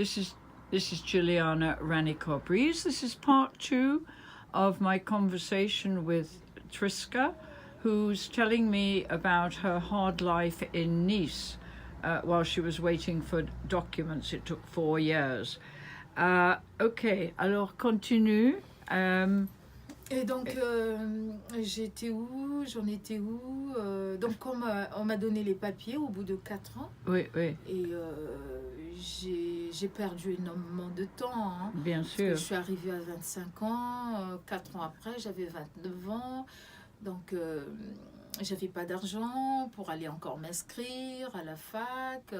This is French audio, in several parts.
This is Juliana Ranikobreeze. This is part 2 of my conversation with Triska, who's telling me about her hard life in Nice while she was waiting for documents. It took 4 years. Ok, alors continue. Et donc, j'étais où? J'en étais où? Donc, on m'a donné les papiers au bout de 4 ans. Oui, oui. Et j'ai perdu énormément de temps. Hein, Bien sûr. Parce que je suis arrivée à 25 ans. 4 ans après, j'avais 29 ans. Donc, j'avais pas d'argent pour aller encore m'inscrire à la fac.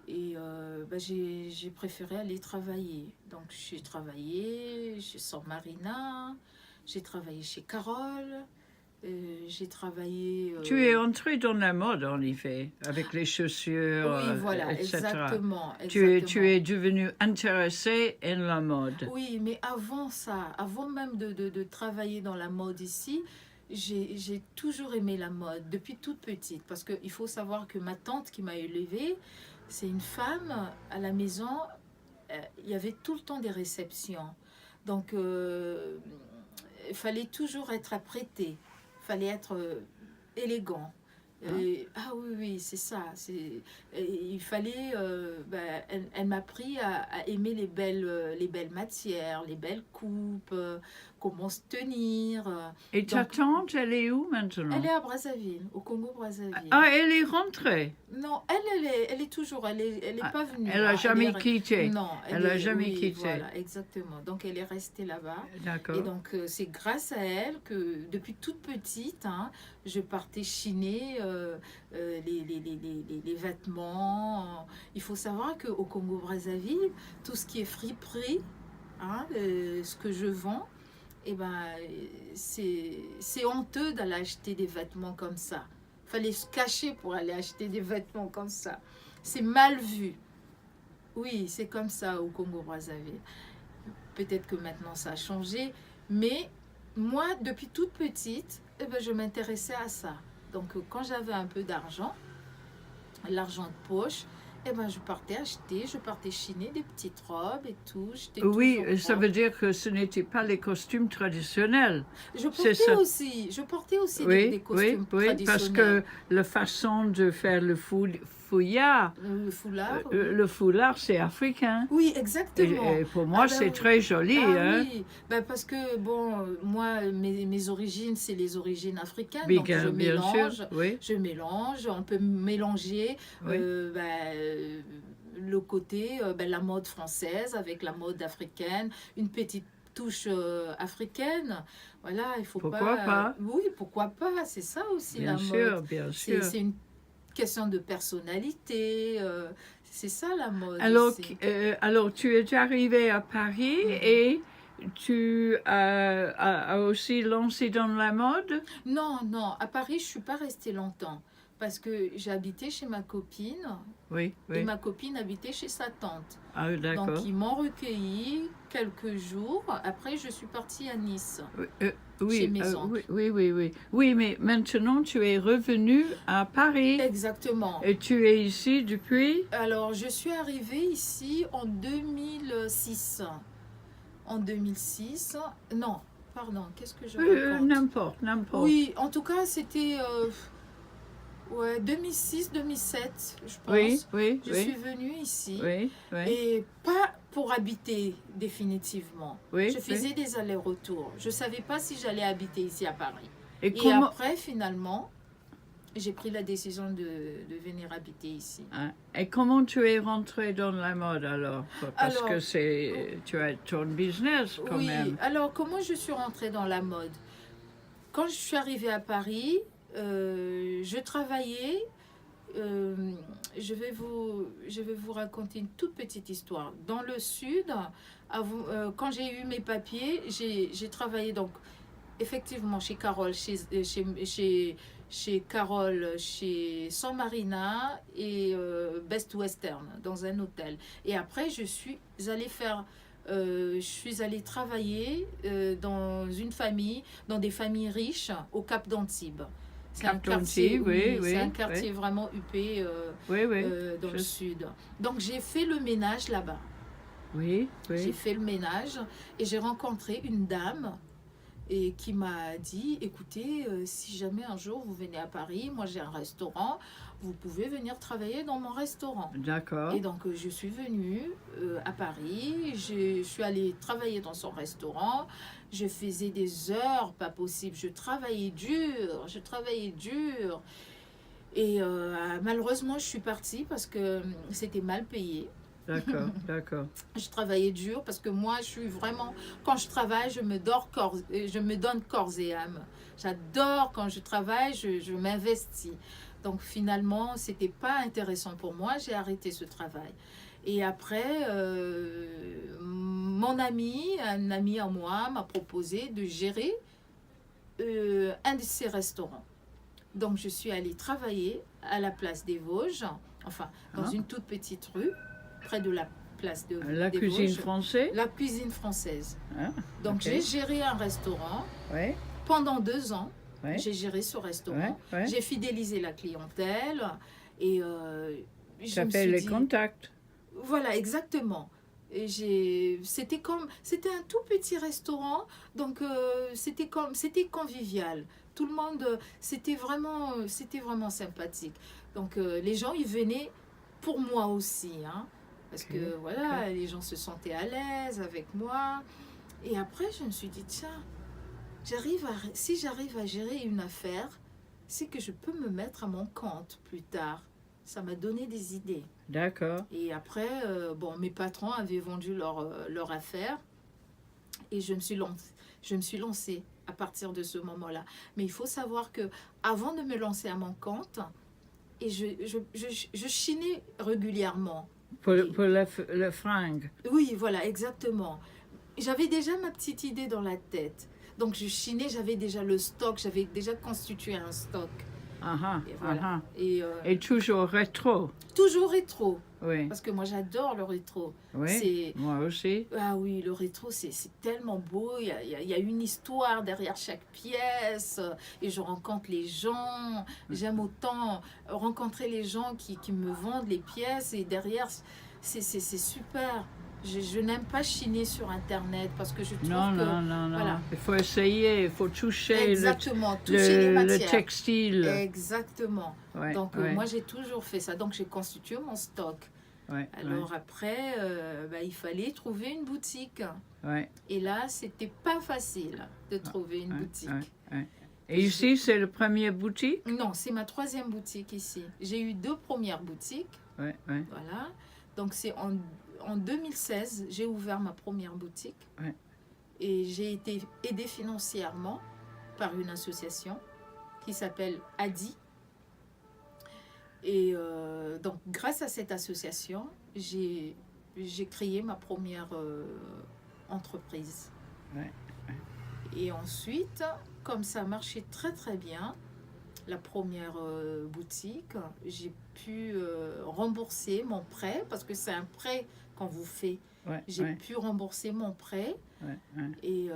Et j'ai préféré aller travailler. Donc, j'ai travaillé chez San Marina. J'ai travaillé chez Carole, j'ai travaillé... Tu es entrée dans la mode, en effet, avec les chaussures, oui, voilà, etc. Exactement. Tu es devenue intéressée en la mode. Oui, mais avant ça, avant même de travailler dans la mode ici, j'ai toujours aimé la mode, depuis toute petite. Parce qu'il faut savoir que ma tante qui m'a élevée, c'est une femme à la maison, il y avait tout le temps des réceptions. Donc... il fallait toujours être apprêté, il fallait être élégant. Ah oui, c'est ça. Il fallait. Elle m'a appris à aimer les belles matières, les belles coupes, comment se tenir. Et ta tante, elle est où maintenant? Elle est à Brazzaville, au Congo-Brazzaville. Ah, elle est rentrée? Non, elle est toujours, elle est pas venue. Elle n'a jamais quitté? Non, elle n'a jamais quitté. Voilà, exactement. Donc, elle est restée là-bas. D'accord. Et donc, c'est grâce à elle que, depuis toute petite, hein, je partais chiner les vêtements. Il faut savoir qu'au Congo-Brazzaville, tout ce qui est friperie, hein, ce que je vends, c'est honteux d'aller acheter des vêtements comme ça. Il fallait se cacher pour aller acheter des vêtements comme ça. C'est mal vu. Oui, c'est comme ça au Congo-Brazzaville. Peut-être que maintenant ça a changé, mais moi, depuis toute petite, je m'intéressais à ça. Donc, quand j'avais un peu d'argent, l'argent de poche, je partais chiner des petites robes et tout. Oui, ça veut dire que ce n'étaient pas les costumes traditionnels. Je portais aussi des costumes traditionnels. Oui, parce que la façon de faire le foulard, le foulard, c'est africain. Oui, exactement. Et pour moi, c'est très joli. Hein? Oui, parce que, moi, mes origines, c'est les origines africaines. Bien, donc, je sûr, mélange, on peut mélanger le côté, la mode française avec la mode africaine, une petite touche africaine. Voilà, il faut pourquoi pas? Oui, pourquoi pas, c'est ça aussi bien la sûr, mode. Bien sûr. C'est une question de personnalité, c'est ça la mode. Alors, tu es arrivée à Paris et tu as aussi lancé dans la mode? Non, à Paris, je ne suis pas restée longtemps parce que j'habitais chez ma copine. Oui. Et ma copine habitait chez sa tante. Ah, d'accord. Donc, ils m'ont recueilli quelques jours. Après, je suis partie à Nice. Chez mes oncles. Oui, mais maintenant, tu es revenue à Paris. Exactement. Et tu es ici depuis? Alors, je suis arrivée ici en 2006. En 2006. Non, pardon, qu'est-ce que je raconte? N'importe. Oui, en tout cas, c'était... 2006-2007, je pense. Je suis venue ici. Et pas pour habiter définitivement. Je faisais des allers-retours. Je ne savais pas si j'allais habiter ici à Paris. Et après, finalement, j'ai pris la décision de venir habiter ici. Et comment tu es rentrée dans la mode alors? Parce que tu as ton business quand même. Oui, alors comment je suis rentrée dans la mode? Quand je suis arrivée à Paris, je travaillais, je vais vous raconter une toute petite histoire. Dans le sud, quand j'ai eu mes papiers, j'ai travaillé donc effectivement chez Carole, chez Carole, chez San Marina et Best Western, dans un hôtel. Et après, je suis allée travailler dans des familles riches au Cap d'Antibes. C'est un Carpentier, quartier, oui, oui, c'est un oui. quartier vraiment huppé Oui, oui, dans le je- sud. Donc j'ai fait le ménage là-bas. oui, J'ai oui. fait le ménage et j'ai rencontré une dame et qui m'a dit, écoutez, si jamais un jour vous venez à Paris, moi j'ai un restaurant, vous pouvez venir travailler dans mon restaurant. D'accord, Et donc je suis venue à Paris, je suis allée travailler dans son restaurant, je faisais des heures pas possibles, je travaillais dur. Et malheureusement je suis partie parce que c'était mal payé. d'accord, d'accord. Je travaillais dur parce que moi, je suis vraiment, quand je travaille, je me donne corps et âme. J'adore quand je travaille, je m'investis. Donc finalement, c'était pas intéressant pour moi, j'ai arrêté ce travail. Et après, un ami à moi, m'a proposé de gérer un de ses restaurants. Donc je suis allée travailler à la place des Vosges, enfin dans Ah. une toute petite rue, près de la place La des cuisine Vosges, française? la cuisine française. Ah, Donc ok. j'ai géré un restaurant Oui, pendant 2 ans. oui, J'ai géré ce oui, restaurant. oui. J'ai fidélisé la clientèle et je Ça me fait suis les dit, contacts. voilà, exactement. Et c'était un tout petit restaurant, donc c'était convivial. Tout le monde, c'était vraiment sympathique. Donc les gens, ils venaient pour moi aussi, hein, parce Ok, que voilà, ok. les gens se sentaient à l'aise avec moi. Et après, je me suis dit, tiens, si j'arrive à gérer une affaire, c'est que je peux me mettre à mon compte plus tard. Ça m'a donné des idées. D'accord. Et après, bon, mes patrons avaient vendu leur affaire et je me suis lancée à partir de ce moment-là. Mais il faut savoir que avant de me lancer à mon compte, et je chinais régulièrement. Pour le fringue. Oui, voilà, exactement. J'avais déjà ma petite idée dans la tête. Donc je chinais, j'avais déjà le stock, j'avais déjà constitué un stock. Ah ah, Et voilà. ah ah. Et Et toujours rétro. toujours rétro. Oui, Parce que moi j'adore le rétro. oui. C'est Moi aussi. Ah oui, le rétro, c'est tellement beau. Il y a une histoire derrière chaque pièce. Et je rencontre les gens. J'aime autant rencontrer les gens qui me vendent les pièces. Et derrière, c'est super. Je n'aime pas chiner sur Internet parce que je trouve Non, que... non, non, non. Voilà. Il faut essayer, il faut toucher Exactement, toucher les le matières. textile. Exactement. Ouais, Donc ouais, moi, j'ai toujours fait ça. Donc j'ai constitué mon stock. ouais, Alors après, il fallait trouver une boutique. ouais, Et là, c'était pas facile de trouver une ouais, boutique. ouais, ouais. Et ici, c'est le premier boutique? Non, c'est ma 3e boutique ici. J'ai eu 2 premières boutiques. Ouais, ouais, Voilà. Donc c'est en 2016, j'ai ouvert ma première boutique. Ouais. Et j'ai été aidée financièrement par une association qui s'appelle ADI. Et donc grâce à cette association, j'ai créé ma première entreprise. Ouais, Et ensuite, comme ça marchait très très bien, la première boutique, j'ai pu rembourser mon prêt, parce que c'est un prêt qu'on vous fait. ouais, J'ai ouais, pu rembourser mon prêt. ouais, ouais. Et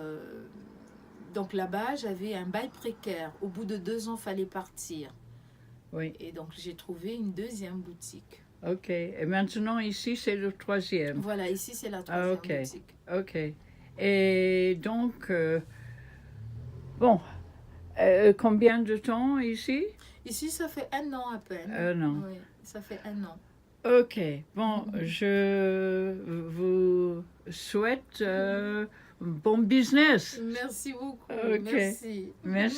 donc là-bas, j'avais un bail précaire. Au bout de 2 ans, il fallait partir. Oui, Et donc j'ai trouvé une 2e boutique. ok. Et maintenant, ici, c'est le 3e. Voilà, ici c'est la 3e Ah, ok. boutique. Ok. Et donc, bon, combien de temps ici? Ici, ça fait 1 an à peine. Non. Oui, ça fait 1 an. Ok. Bon, je vous souhaite bon business. Merci beaucoup. Ok. Merci. Merci.